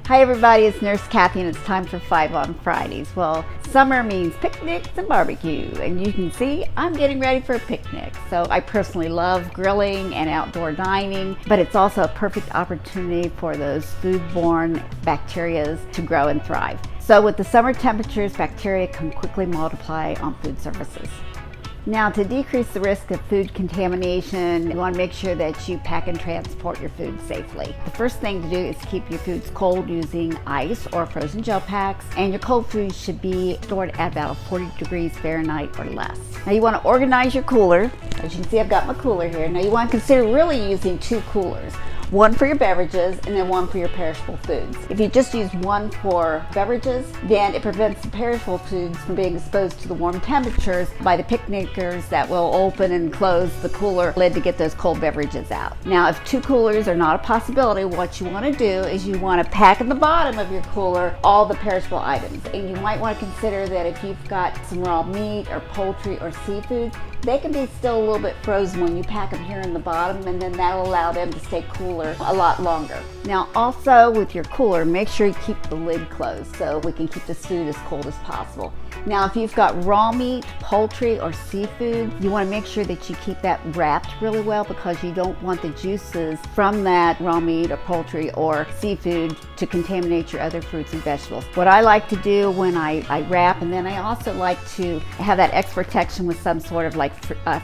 Hi everybody, it's Nurse Cathy and it's time for 5 on Fridays. Well, summer means picnics and barbecue, and you can see I'm getting ready for a picnic. So I personally love grilling and outdoor dining, but it's also a perfect opportunity for those foodborne bacteria to grow and thrive. So with the summer temperatures, bacteria can quickly multiply on food surfaces. Now, to decrease the risk of food contamination, you want to make sure that you pack and transport your food safely. The first thing to do is keep your foods cold using ice or frozen gel packs, and your cold foods should be stored at about 40 degrees Fahrenheit or less. Now you want to organize your cooler. As you can see, I've got my cooler here. Now you want to consider really using 2 coolers. One for your beverages and then one for your perishable foods. If you just use one for beverages, then it prevents the perishable foods from being exposed to the warm temperatures by the picnickers that will open and close the cooler lid to get those cold beverages out. Now, if 2 coolers are not a possibility, what you want to do is you want to pack at the bottom of your cooler all the perishable items. And you might want to consider that if you've got some raw meat or poultry or seafood, they can be still a little bit frozen when you pack them here in the bottom, and then that'll allow them to stay cooler a lot longer. Now also with your cooler, make sure you keep the lid closed so we can keep this food as cold as possible. Now if you've got raw meat, poultry, or seafood, you want to make sure that you keep that wrapped really well because you don't want the juices from that raw meat or poultry or seafood to contaminate your other fruits and vegetables. What I like to do when I wrap, and then I also like to have that extra protection with some sort of like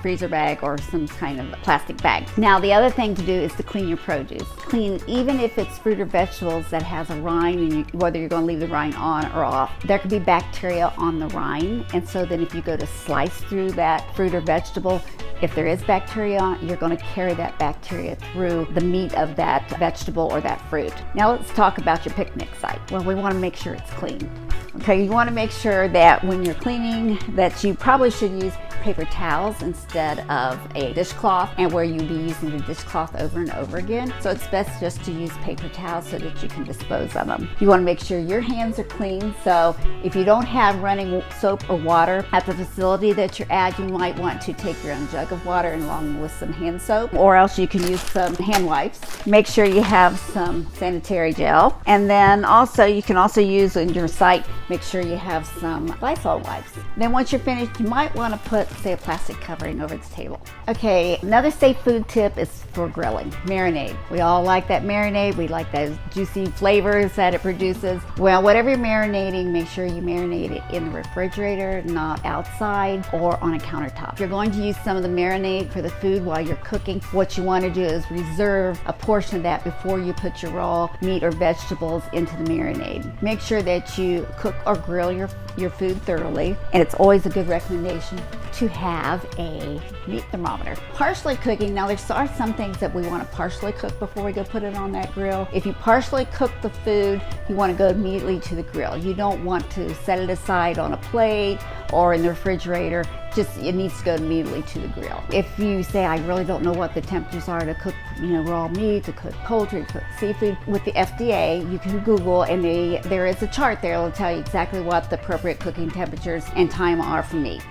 freezer bag or some kind of plastic bag. Now the other thing to do is to clean your produce. Clean, even if it's fruit or vegetables that has a rind, and whether you're going to leave the rind on or off, there could be bacteria on the rind, and so then if you go to slice through that fruit or vegetable, if there is bacteria on it, you're going to carry that bacteria through the meat of that vegetable or that fruit. Now let's talk about your picnic site. Well, we want to make sure it's clean. Okay, you want to make sure that when you're cleaning that you probably should use paper towels instead of a dishcloth, and where you'd be using the dishcloth over and over again. So it's best just to use paper towels so that you can dispose of them. You want to make sure your hands are clean. So if you don't have running soap or water at the facility that you're at, you might want to take your own jug of water along with some hand soap, or else you can use some hand wipes. Make sure you have some sanitary gel, and then also you can also use in your site, make sure you have some Lysol wipes. Then once you're finished, you might want to put, say, a plastic covering over the table. Okay, another safe food tip is for grilling. Marinade. We all like that marinade. We like those juicy flavors that it produces. Well, whatever you're marinating, make sure you marinate it in the refrigerator, not outside or on a countertop. If you're going to use some of the marinade for the food while you're cooking, what you want to do is reserve a portion of that before you put your raw meat or vegetables into the marinade. Make sure that you cook or grill your food thoroughly, and it's always a good recommendation to have a meat thermometer. Partially cooking, now there are some things that we want to partially cook before we go put it on that grill. If you partially cook the food, you want to go immediately to the grill. You don't want to set it aside on a plate or in the refrigerator. Just, it needs to go immediately to the grill. If you say, I really don't know what the temperatures are to cook, raw meat, to cook poultry, to cook seafood, with the FDA, you can Google, and there is a chart there that will tell you exactly what the appropriate cooking temperatures and time are for meat.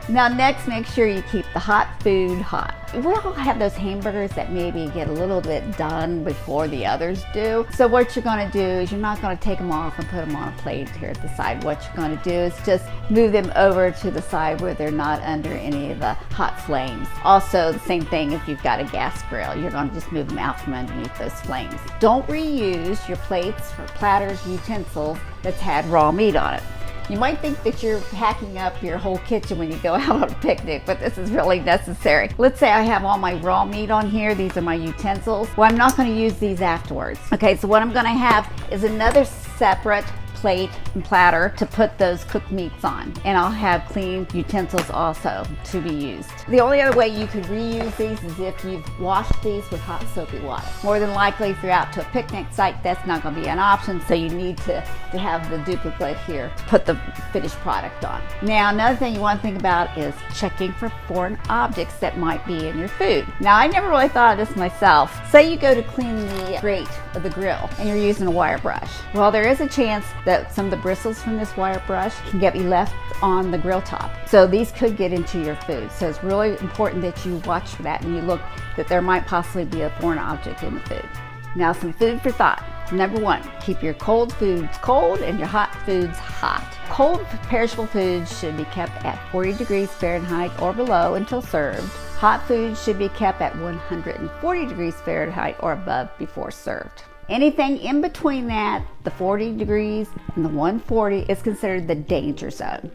Now next, make sure you keep the hot food hot. We all have those hamburgers that maybe get a little bit done before the others do. So what you're going to do is you're not going to take them off and put them on a plate here at the side. What you're going to do is just move them over to the side where they're not under any of the hot flames. Also, the same thing if you've got a gas grill. You're going to just move them out from underneath those flames. Don't reuse your plates or platters, utensils that's had raw meat on it. You might think that you're packing up your whole kitchen when you go out on a picnic, but this is really necessary. Let's say I have all my raw meat on here. These are my utensils. Well, I'm not going to use these afterwards. Okay, so what I'm going to have is another separate plate and platter to put those cooked meats on, and I'll have clean utensils also to be used. The only other way you could reuse these is if you've washed these with hot soapy water. More than likely, if you're out to a picnic site, that's not going to be an option, so you need to have the duplicate here, put the finished product on. Now, another thing you want to think about is checking for foreign objects that might be in your food. Now, I never really thought of this myself. Say you go to clean the grate of the grill and you're using a wire brush. Well, there is a chance that some of the bristles from this wire brush can get left on the grill top. So these could get into your food. So it's really important that you watch for that and you look that there might possibly be a foreign object in the food. Now, some food for thought. Number 1, keep your cold foods cold and your hot foods hot. Cold perishable foods should be kept at 40 degrees Fahrenheit or below until served. Hot foods should be kept at 140 degrees Fahrenheit or above before served. Anything in between that, the 40 degrees and the 140, is considered the danger zone.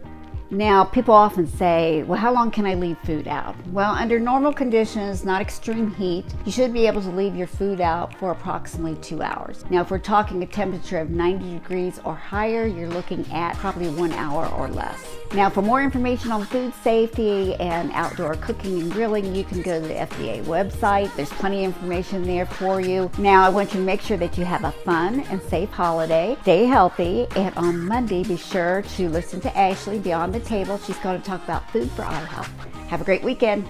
Now, people often say, well, how long can I leave food out? Well, under normal conditions, not extreme heat, you should be able to leave your food out for approximately 2 hours. Now, if we're talking a temperature of 90 degrees or higher, you're looking at probably 1 hour or less. Now, for more information on food safety and outdoor cooking and grilling, you can go to the FDA website. There's plenty of information there for you. Now, I want you to make sure that you have a fun and safe holiday. Stay healthy, and on Monday, be sure to listen to Ashley Beyond the Table. She's going to talk about food for eye health. Have a great weekend.